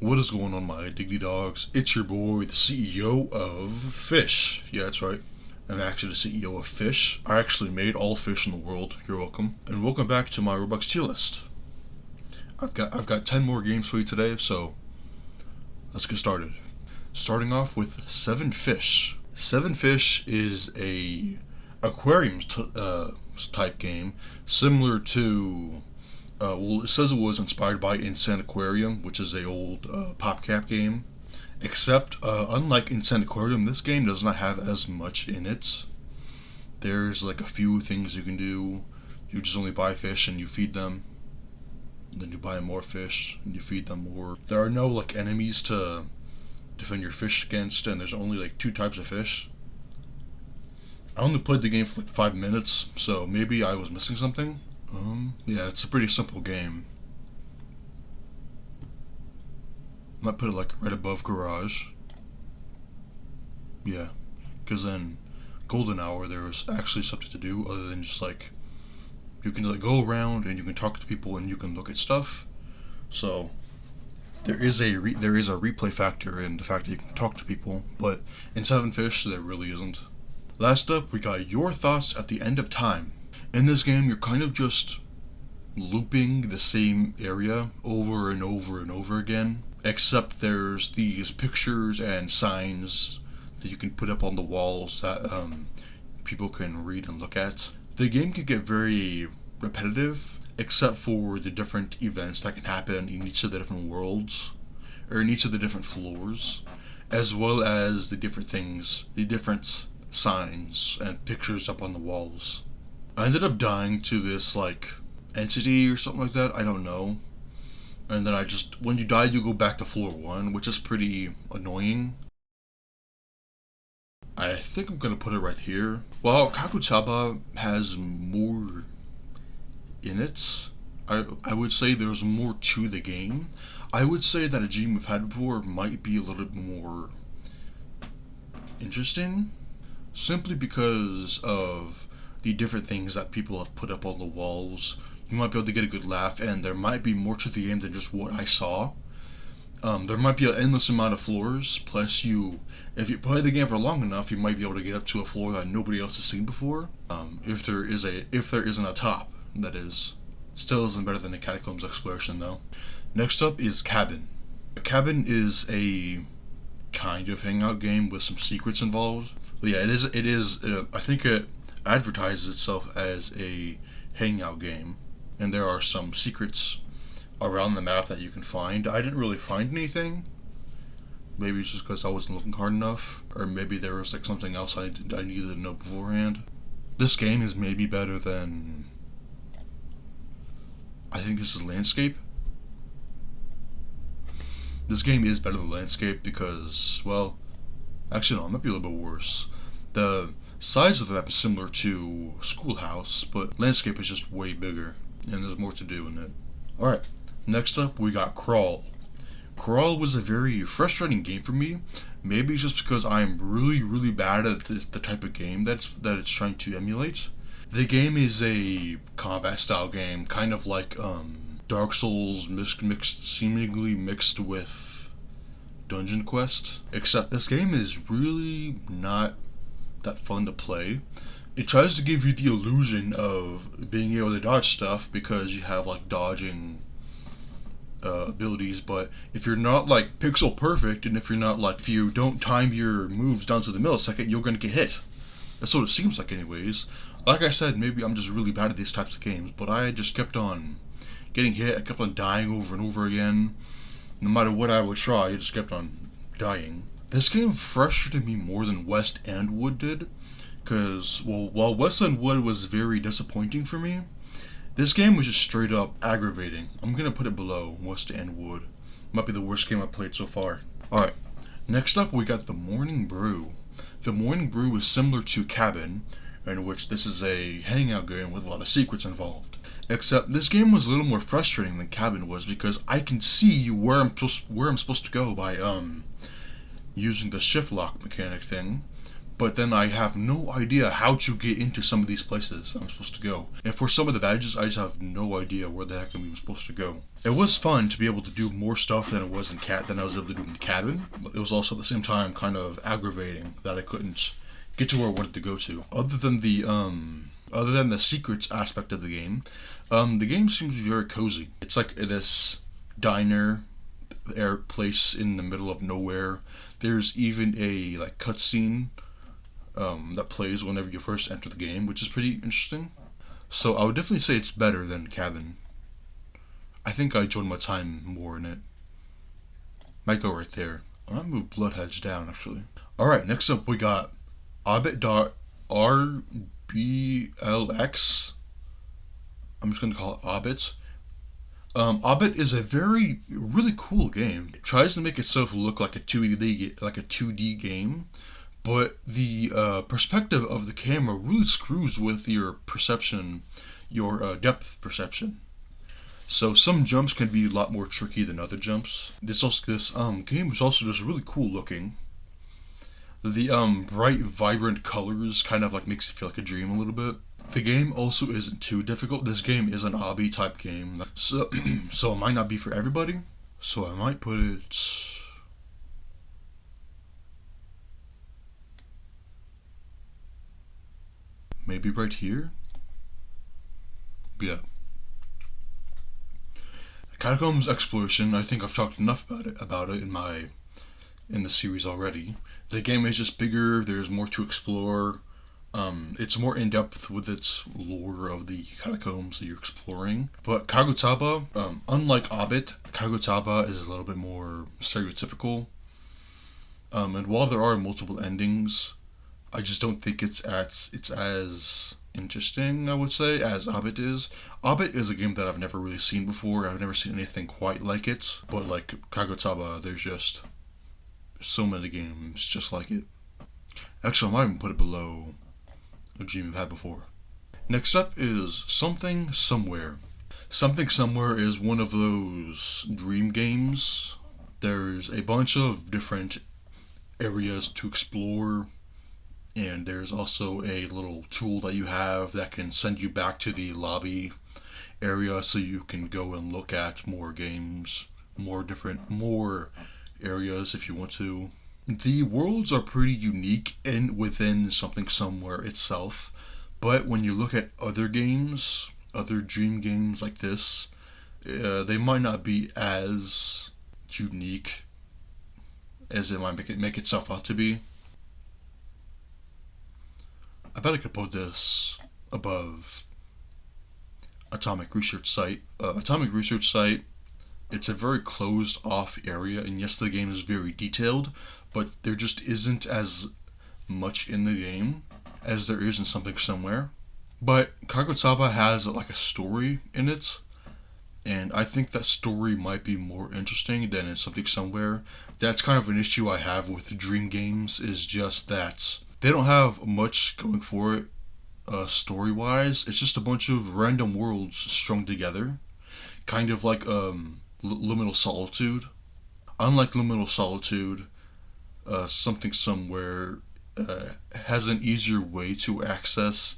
What is going on, my diggity dogs? It's your boy, the CEO of Fish. Yeah, that's right. I'm actually the CEO of Fish. I actually made all fish in the world. You're welcome. And welcome back to my Roblox tier list. I've got 10 more games for you today, so let's get started. Starting off with 7 Fish. 7 Fish is a aquarium type game, similar to it says it was inspired by Insane Aquarium, which is a old PopCap game. Except, unlike Insane Aquarium, this game does not have as much in it. There's like a few things you can do. You just only buy fish and you feed them. And then you buy more fish and you feed them more. There are no like enemies to defend your fish against, and there's only like 2 types of fish. I only played the game for like 5 minutes, so maybe I was missing something. Yeah, it's a pretty simple game. Might put it like right above Garage. Yeah, because then Golden Hour there was actually something to do other than just like you can like go around and you can talk to people and you can look at stuff. So there is a replay factor in the fact that you can talk to people, but in 7 Fish there really isn't. Last up, we got Your Thoughts at the End of Time. In this game, you're kind of just looping the same area over and over and over again, except there's these pictures and signs that you can put up on the walls that people can read and look at. The game can get very repetitive, except for the different events that can happen in each of the different worlds, or in each of the different floors, as well as the different things, the different signs and pictures up on the walls. I ended up dying to this like entity or something like that, I don't know. And then when you die you go back to floor 1, which is pretty annoying. I think I'm gonna put it right here. While Kakutaba has more in it, I would say there's more to the game. I would say that a game we've had before might be a little bit more interesting, simply because of the different things that people have put up on the walls. You might be able to get a good laugh, and there might be more to the game than just what I saw. There might be an endless amount of floors, plus if you play the game for long enough, you might be able to get up to a floor that nobody else has seen before. If there isn't a top, that is. Still isn't better than the Catacombs exploration though. Next up is Cabin. Cabin is a kind of hangout game with some secrets involved. But yeah, it is. I think it advertises itself as a hangout game, and there are some secrets around the map that you can find. I didn't really find anything. Maybe it's just because I wasn't looking hard enough, or maybe there was like something else I needed to know beforehand. This game is maybe better than, I think this is Landscape. This game is better than Landscape because, well, actually no, it might be a little bit worse. The size of the map is similar to Schoolhouse, but Landscape is just way bigger, and there's more to do in it. Alright, next up we got Crawl. Crawl was a very frustrating game for me. Maybe it's just because I'm really bad at the type of game that it's trying to emulate. The game is a combat style game, kind of like Dark Souls seemingly mixed with Dungeon Quest, except this game is really not that fun to play. It tries to give you the illusion of being able to dodge stuff because you have like dodging abilities, but if you're not like pixel perfect, and if you don't time your moves down to the millisecond, you're gonna get hit. That's what it seems like anyways. Like I said, maybe I'm just really bad at these types of games, but I just kept on getting hit. I kept on dying over and over again. No matter what I would try, I just kept on dying. This game frustrated me more than West and Wood did, because, well, while West and Wood was very disappointing for me, this game was just straight up aggravating. I'm gonna put it below West and Wood. Might be the worst game I've played so far. Alright, next up we got The Morning Brew. The Morning Brew is similar to Cabin, in which this is a hangout game with a lot of secrets involved. Except this game was a little more frustrating than Cabin was, because I can see where I'm supposed to go by using the shift lock mechanic thing, but then I have no idea how to get into some of these places I'm supposed to go. And for some of the badges, I just have no idea where the heck I'm even supposed to go. It was fun to be able to do more stuff than I was able to do in the cabin, but it was also at the same time kind of aggravating that I couldn't get to where I wanted to go to. Other than the secrets aspect of the game seems to be very cozy. It's like this diner place in the middle of nowhere. There's even a like cutscene that plays whenever you first enter the game, which is pretty interesting. So I would definitely say it's better than Cabin. I think I enjoyed my time more in it. Might go right there. I might move Bloodheads down actually. Alright, next up we got Obbit.rbxm. I'm just gonna call it Obbit. Obbit is a really cool game. It tries to make itself look like a 2D game, but the perspective of the camera really screws with your perception, your depth perception. So some jumps can be a lot more tricky than other jumps. This game is also just really cool looking. The bright, vibrant colors kind of like makes it feel like a dream a little bit. The game also isn't too difficult. This game is an obby type game, so so it might not be for everybody. So I might put it maybe right here. Yeah. Catacombs Exploration. I think I've talked enough about it in the series already. The game is just bigger. There's more to explore. It's more in depth with its lore of the catacombs that you're exploring. But Kagutaba, unlike Obbit, Kagutaba is a little bit more stereotypical. And while there are multiple endings, I just don't think it's as interesting, I would say, as Obbit is. Obbit is a game that I've never really seen before. I've never seen anything quite like it. But like Kagutaba, there's just so many games just like it. Actually, I might even put it below a dream I've had before. Next up is Something Somewhere. Something Somewhere is one of those dream games. There's a bunch of different areas to explore, and there's also a little tool that you have that can send you back to the lobby area so you can go and look at more games, more areas if you want to. The worlds are pretty unique within Something Somewhere itself, but when you look at other games, other dream games like this, they might not be as unique as it might make itself out to be. I bet I could put this above Atomic Research Site. Atomic Research Site, it's a very closed off area, and yes, the game is very detailed, but there just isn't as much in the game as there is in Something Somewhere. But Kagutaba has like a story in it, and I think that story might be more interesting than in Something Somewhere. That's kind of an issue I have with dream games, is just that they don't have much going for it story-wise. It's just a bunch of random worlds strung together, kind of like Liminal Solitude. Unlike Liminal Solitude, Something Somewhere has an easier way to access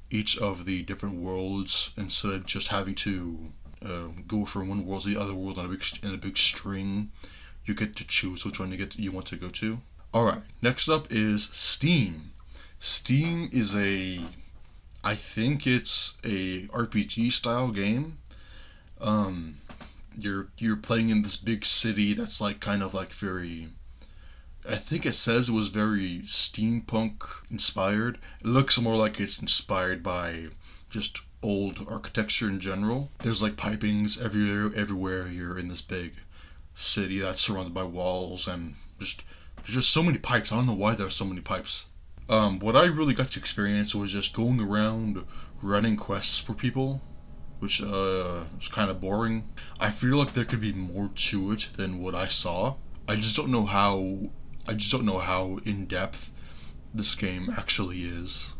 each of the different worlds instead of just having to go from one world to the other world in a big string. You get to choose which one you want to go to. Alright, next up is Steam. Steam is I think it's a RPG style game. You're playing in this big city that's like kind of like very, I think it says it was very steampunk inspired. It looks more like it's inspired by just old architecture in general. There's like pipings everywhere. You're in this big city that's surrounded by walls, and there's just so many pipes. I don't know why there's so many pipes. What I really got to experience was just going around running quests for people, which was kind of boring. I feel like there could be more to it than what I saw. I just don't know how in depth this game actually is.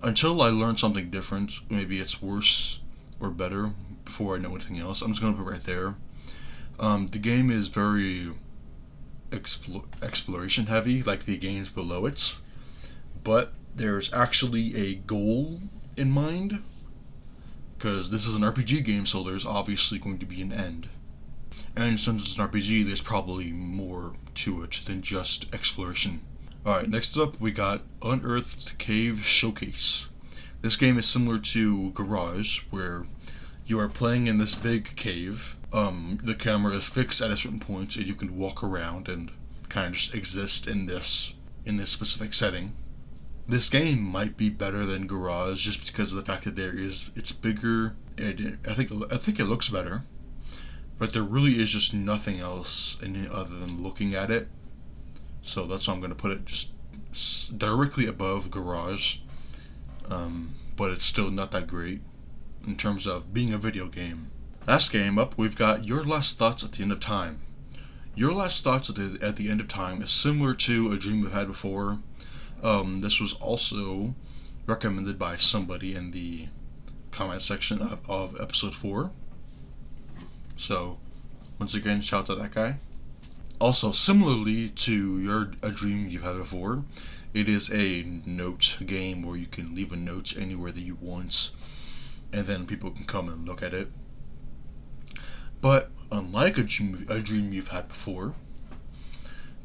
Until I learn something different, maybe it's worse or better before I know anything else. I'm just gonna put it right there. The game is exploration heavy like the games below it, but there's actually a goal in mind, because this is an RPG game, so there's obviously going to be an end. And since it's an RPG, there's probably more to it than just exploration. Alright, next up we got Unearthed Cave Showcase. This game is similar to Garage, where you are playing in this big cave. The camera is fixed at a certain point, and you can walk around and kind of just exist in this specific setting. This game might be better than Garage just because of the fact that it's bigger. And I think it looks better, but there really is just nothing else in it other than looking at it. So that's why I'm going to put it just directly above Garage. But it's still not that great in terms of being a video game. Last game up, we've got Your Last Thoughts at the End of Time. Your Last Thoughts at the End of Time is similar to a dream we've had before. This was also recommended by somebody in the comment section of episode 4. So, once again, shout out to that guy. Also, similarly to a dream you've had before, it is a note game where you can leave a note anywhere that you want, and then people can come and look at it. But unlike a dream you've had before,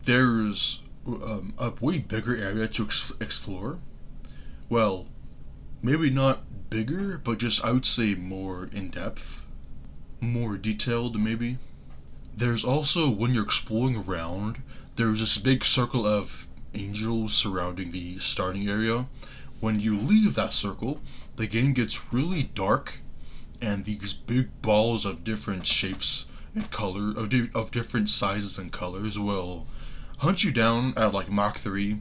there's a way bigger area to explore. Well, maybe not bigger, but just, I would say, more in-depth, more detailed maybe. There's also, when you're exploring around, there's this big circle of angels surrounding the starting area. When you leave that circle, the game gets really dark, and these big balls of different shapes and color, of different sizes and colors will hunt you down at like Mach 3.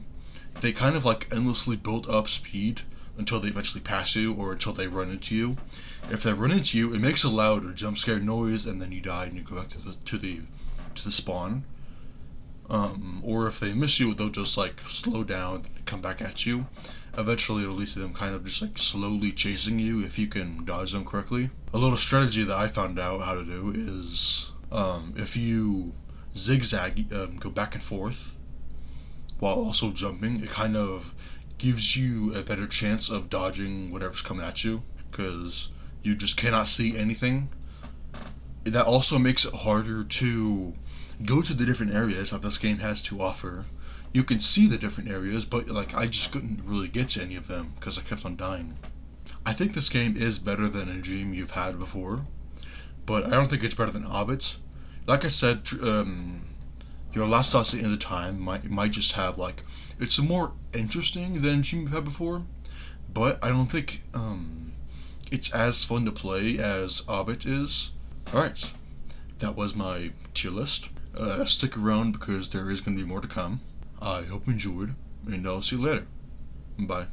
They kind of like endlessly build up speed until they eventually pass you, or until they run into you. If they run into you, it makes a loud jump scare noise, and then you die and you go back to the spawn. Or if they miss you, they'll just like slow down and come back at you. Eventually it'll lead to them kind of just like slowly chasing you if you can dodge them correctly. A little strategy that I found out how to do is, if you zigzag, go back and forth while also jumping, it kind of gives you a better chance of dodging whatever's coming at you, because you just cannot see anything. That also makes it harder to go to the different areas that this game has to offer. You can see the different areas, but like I just couldn't really get to any of them because I kept on dying. I think this game is better than a dream you've had before, but I don't think it's better than Obbit. Like I said, Your Last Thoughts at the End of Time might just have like, it's more interesting than a dream you've had before, but I don't think it's as fun to play as Obbit is. Alright, that was my tier list. Stick around because there is going to be more to come. I hope you enjoyed, and I'll see you later. Bye.